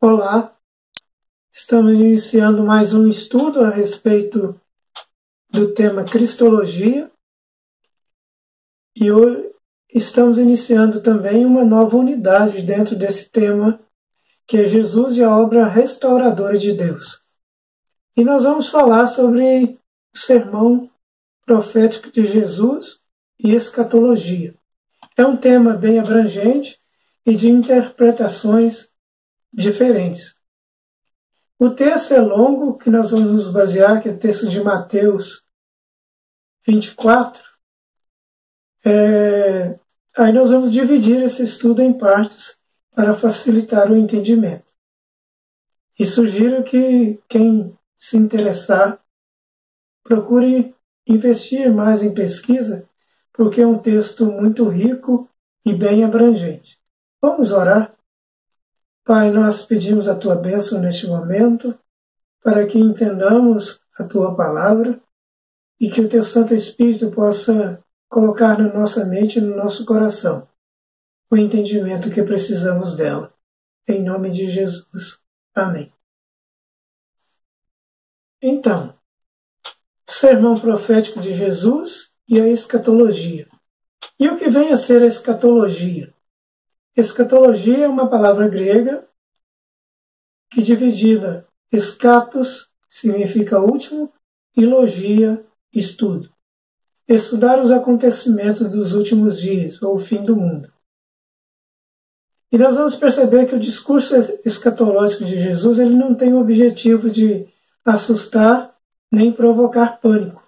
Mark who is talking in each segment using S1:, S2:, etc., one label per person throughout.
S1: Olá, estamos iniciando mais um estudo a respeito do tema Cristologia e hoje estamos iniciando também uma nova unidade dentro desse tema, que é Jesus e a obra restauradora de Deus. E nós vamos falar sobre o sermão profético de Jesus e escatologia. É um tema bem abrangente e de interpretações diferentes. O texto é longo, que nós vamos nos basear, que é o texto de Mateus 24. Aí nós vamos dividir esse estudo em partes para facilitar o entendimento. E sugiro que quem se interessar procure investir mais em pesquisa, porque é um texto muito rico e bem abrangente. Vamos orar? Pai, nós pedimos a Tua bênção neste momento, para que entendamos a Tua palavra e que o Teu Santo Espírito possa colocar na nossa mente e no nosso coração o entendimento que precisamos dela. Em nome de Jesus. Amém. Então, o sermão profético de Jesus e a escatologia. E o que vem a ser a escatologia? Escatologia é uma palavra grega que, dividida, escatos significa último e logia, estudo. Estudar os acontecimentos dos últimos dias, ou o fim do mundo. E nós vamos perceber que o discurso escatológico de Jesus ele não tem o objetivo de assustar nem provocar pânico.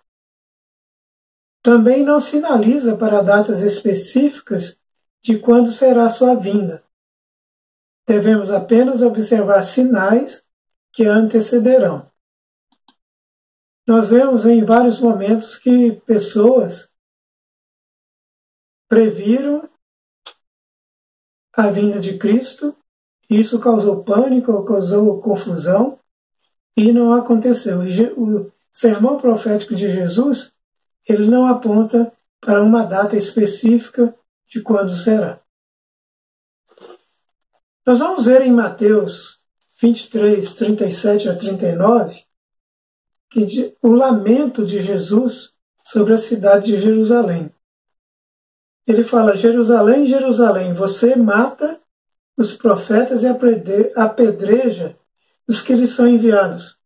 S1: Também não sinaliza para datas específicas de quando será sua vinda. Devemos apenas observar sinais que a antecederão. Nós vemos em vários momentos que pessoas previram a vinda de Cristo, isso causou pânico, causou confusão, e não aconteceu. O sermão profético de Jesus, ele não aponta para uma data específica de quando será. Nós vamos ver em Mateus 23, 37 a 39, o lamento de Jesus sobre a cidade de Jerusalém. Ele fala: Jerusalém, Jerusalém, você mata os profetas e apedreja os que lhes são enviados.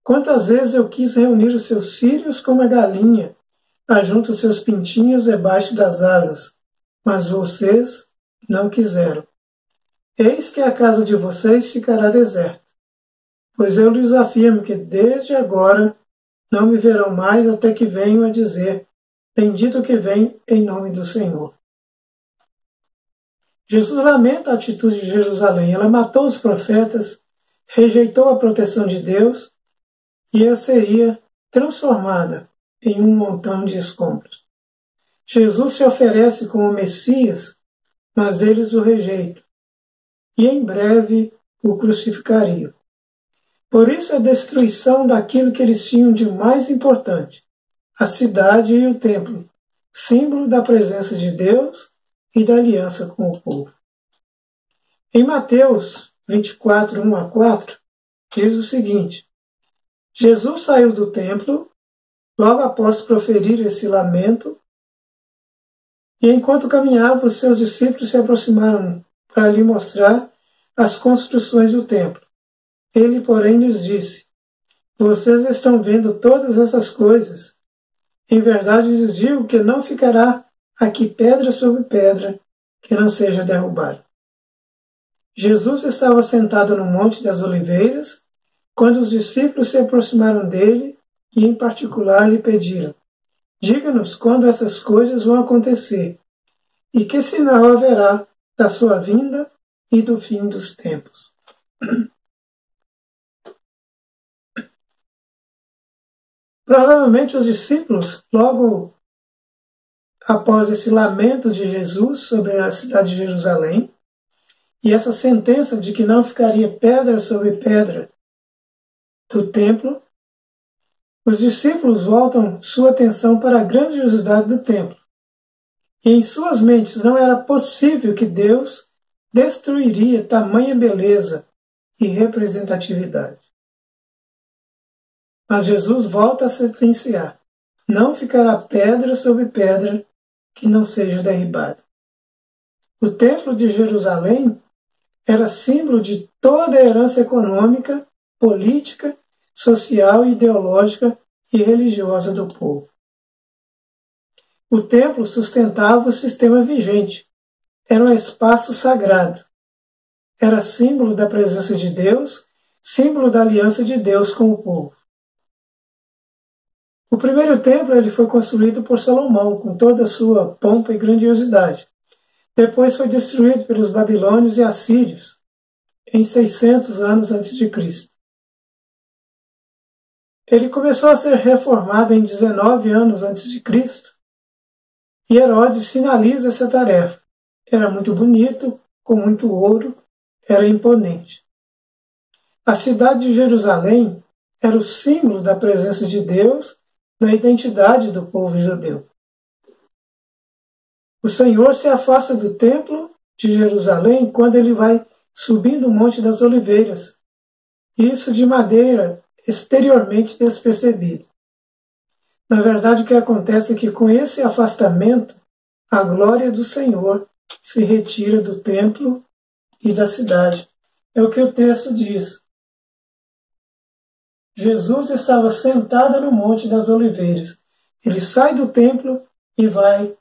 S1: Quantas vezes eu quis reunir os seus cílios como a galinha ajunta os seus pintinhos debaixo das asas, mas vocês não quiseram. Eis que a casa de vocês ficará deserta, pois eu lhes afirmo que desde agora não me verão mais até que venham a dizer: bendito que vem em nome do Senhor. Jesus lamenta a atitude de Jerusalém. Ela matou os profetas, rejeitou a proteção de Deus e ela seria transformada em um montão de escombros. Jesus se oferece como Messias, mas eles o rejeitam e em breve o crucificariam. Por isso a destruição daquilo que eles tinham de mais importante, a cidade e o templo, símbolo da presença de Deus e da aliança com o povo. Em Mateus 24, 1 a 4, diz o seguinte: Jesus saiu do templo logo após proferir esse lamento, e enquanto caminhava, os seus discípulos se aproximaram para lhe mostrar as construções do templo. Ele, porém, lhes disse: vocês estão vendo todas essas coisas. Em verdade lhes digo que não ficará aqui pedra sobre pedra que não seja derrubada. Jesus estava sentado no Monte das Oliveiras, quando os discípulos se aproximaram dele e, em particular, lhe pediram: diga-nos quando essas coisas vão acontecer e que sinal haverá da sua vinda e do fim dos tempos. Provavelmente os discípulos, logo após esse lamento de Jesus sobre a cidade de Jerusalém, e essa sentença de que não ficaria pedra sobre pedra do templo, os discípulos voltam sua atenção para a grandiosidade do templo. E em suas mentes não era possível que Deus destruiria tamanha beleza e representatividade. Mas Jesus volta a sentenciar: não ficará pedra sobre pedra que não seja derribada. O Templo de Jerusalém era símbolo de toda a herança econômica, política, social, ideológica e religiosa do povo. O templo sustentava o sistema vigente. Era um espaço sagrado. Era símbolo da presença de Deus, símbolo da aliança de Deus com o povo. O primeiro templo ele foi construído por Salomão, com toda a sua pompa e grandiosidade. Depois foi destruído pelos babilônios e assírios, em 600 anos antes de Cristo. Ele começou a ser reformado em 19 anos antes de Cristo, e Herodes finaliza essa tarefa. Era muito bonito, com muito ouro, era imponente. A cidade de Jerusalém era o símbolo da presença de Deus, da identidade do povo judeu. O Senhor se afasta do templo de Jerusalém quando ele vai subindo o Monte das Oliveiras, isso de maneira exteriormente despercebida. Na verdade, o que acontece é que com esse afastamento, a glória do Senhor se retira do templo e da cidade. É o que o texto diz. Jesus estava sentado no Monte das Oliveiras. Ele sai do templo e vai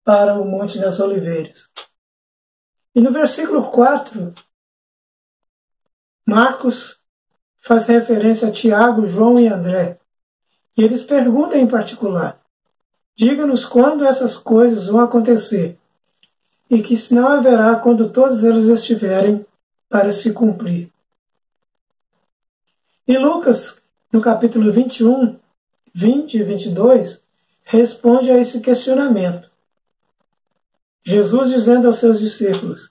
S1: para o Monte das Oliveiras. E no versículo 4, Marcos faz referência a Tiago, João e André. E eles perguntam em particular: diga-nos quando essas coisas vão acontecer, e que sinal haverá quando todos eles estiverem para se cumprir. E Lucas, no capítulo 21, 20 e 22, responde a esse questionamento. Jesus dizendo aos seus discípulos: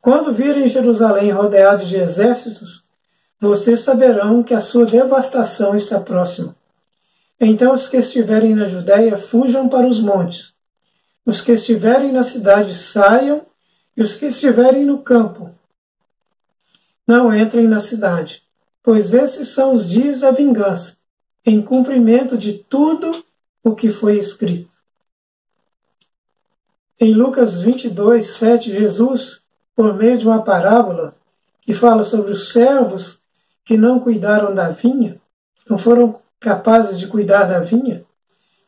S1: quando virem Jerusalém rodeada de exércitos, vocês saberão que a sua devastação está próxima. Então os que estiverem na Judéia fujam para os montes. Os que estiverem na cidade saiam, e os que estiverem no campo não entrem na cidade, pois esses são os dias da vingança, em cumprimento de tudo o que foi escrito. Em Lucas 22, 7, Jesus, por meio de uma parábola que fala sobre os servos que não cuidaram da vinha, não foram capazes de cuidar da vinha,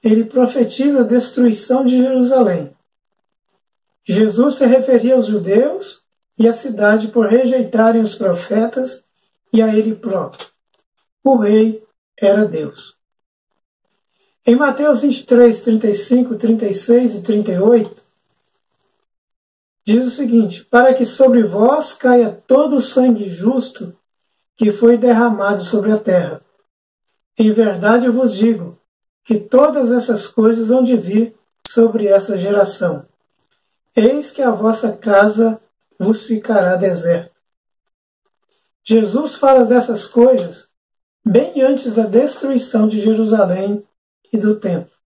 S1: ele profetiza a destruição de Jerusalém. Jesus se referia aos judeus e à cidade por rejeitarem os profetas e a ele próprio. O rei era Deus. Em Mateus 23, 35, 36 e 38, diz o seguinte: para que sobre vós caia todo o sangue justo que foi derramado sobre a terra. Em verdade eu vos digo que todas essas coisas hão de vir sobre essa geração. Eis que a vossa casa vos ficará deserta. Jesus fala dessas coisas bem antes da destruição de Jerusalém e do templo.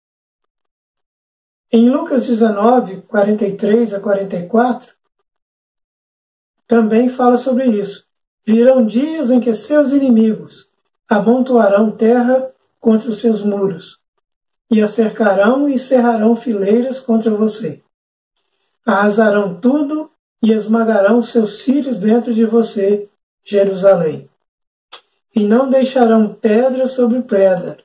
S1: Em Lucas 19, 43 a 44, também fala sobre isso. Virão dias em que seus inimigos amontoarão terra contra os seus muros, e a cercarão e cerrarão fileiras contra você. Arrasarão tudo e esmagarão seus filhos dentro de você, Jerusalém. E não deixarão pedra sobre pedra,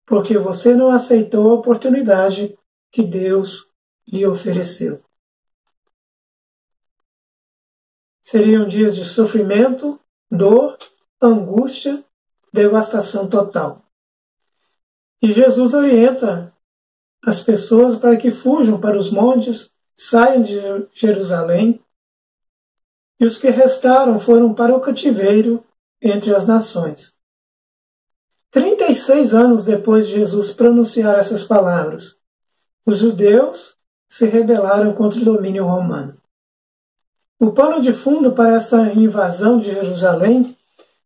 S1: porque você não aceitou a oportunidade que Deus lhe ofereceu. Seriam dias de sofrimento, dor, angústia, devastação total. E Jesus orienta as pessoas para que fujam para os montes, saiam de Jerusalém, e os que restaram foram para o cativeiro entre as nações. 36 anos depois de Jesus pronunciar essas palavras, os judeus se rebelaram contra o domínio romano. O pano de fundo para essa invasão de Jerusalém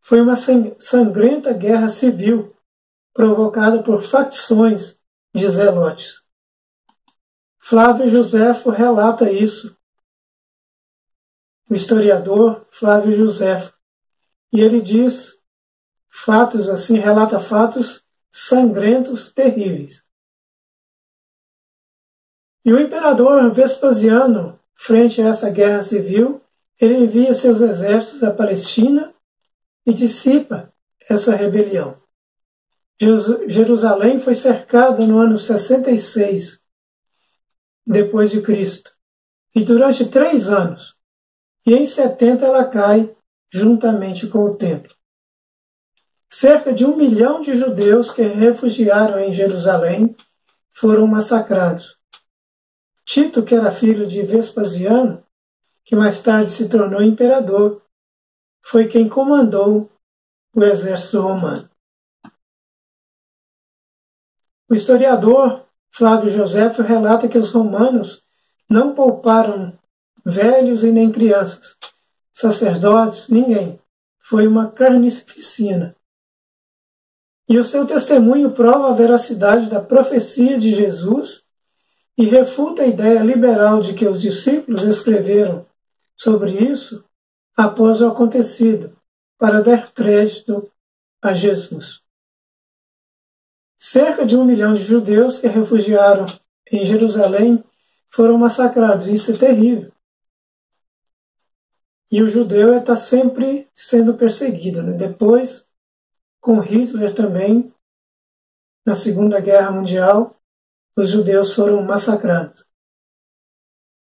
S1: foi uma sangrenta guerra civil provocada por facções de zelotes. Flávio Joséfo relata isso. O historiador Flávio Joséfo. E ele diz fatos assim, relata fatos sangrentos, terríveis. E o imperador Vespasiano, frente a essa guerra civil, ele envia seus exércitos à Palestina e dissipa essa rebelião. Jerusalém foi cercada no ano 66 depois de Cristo, e durante 3 anos, e em 70 ela cai juntamente com o templo. Cerca de 1 milhão de judeus que refugiaram em Jerusalém foram massacrados. Tito, que era filho de Vespasiano, que mais tarde se tornou imperador, foi quem comandou o exército romano. O historiador Flávio Joséfo relata que os romanos não pouparam velhos e nem crianças, sacerdotes, ninguém. Foi uma carnificina. E o seu testemunho prova a veracidade da profecia de Jesus e refuta a ideia liberal de que os discípulos escreveram sobre isso após o acontecido, para dar crédito a Jesus. Cerca de 1 milhão de judeus que refugiaram em Jerusalém foram massacrados. Isso é terrível. E o judeu está sempre sendo perseguido, né? Depois, com Hitler também, na Segunda Guerra Mundial, os judeus foram massacrados.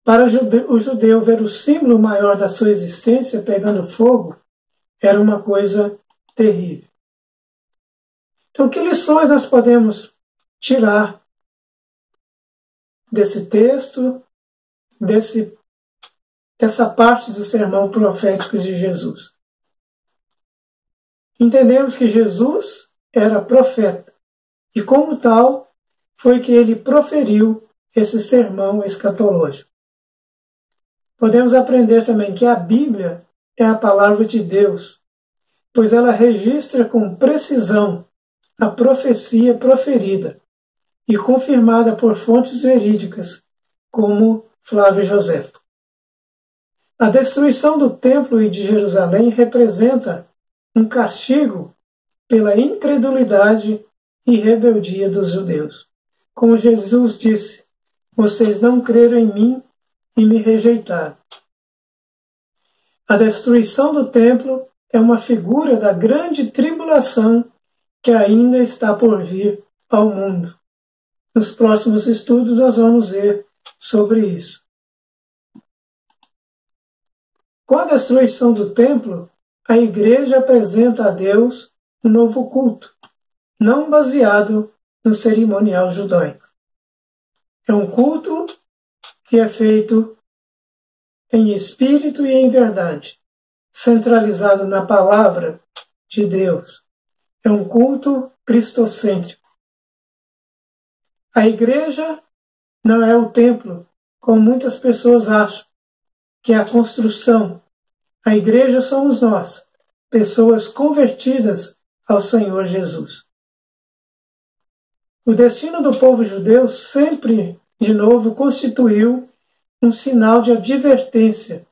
S1: Para o judeu ver o símbolo maior da sua existência pegando fogo era uma coisa terrível. Então, que lições nós podemos tirar desse texto, dessa parte do sermão profético de Jesus? Entendemos que Jesus era profeta e, como tal, foi que ele proferiu esse sermão escatológico. Podemos aprender também que a Bíblia é a palavra de Deus, pois ela registra com precisão a profecia proferida e confirmada por fontes verídicas, como Flávio Joséfo. A destruição do templo e de Jerusalém representa um castigo pela incredulidade e rebeldia dos judeus. Como Jesus disse, vocês não creram em mim e me rejeitaram. A destruição do templo é uma figura da grande tribulação que ainda está por vir ao mundo. Nos próximos estudos nós vamos ver sobre isso. Com a destruição do templo, a igreja apresenta a Deus um novo culto, não baseado no cerimonial judaico. É um culto que é feito em espírito e em verdade, centralizado na palavra de Deus. É um culto cristocêntrico. A igreja não é o templo, como muitas pessoas acham, que é a construção. A igreja somos nós, pessoas convertidas ao Senhor Jesus. O destino do povo judeu sempre, de novo, constituiu um sinal de advertência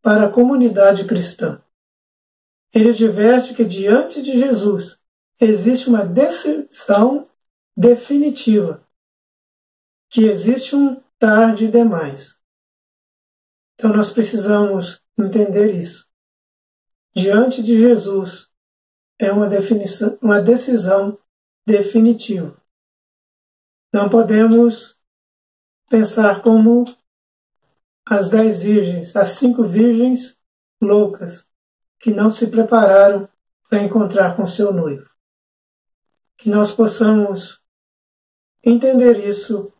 S1: para a comunidade cristã. Ele adverte que diante de Jesus existe uma decisão definitiva, que existe um tarde demais. Então nós precisamos entender isso. Diante de Jesus é uma decisão definitiva. Não podemos pensar como as 10 virgens, as 5 virgens loucas, que não se prepararam para encontrar com seu noivo. Que nós possamos entender isso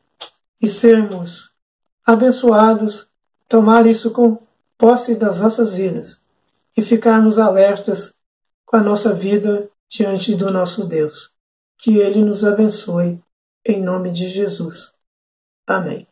S1: e sermos abençoados, tomar isso com posse das nossas vidas e ficarmos alertas com a nossa vida diante do nosso Deus. Que Ele nos abençoe, em nome de Jesus. Amém.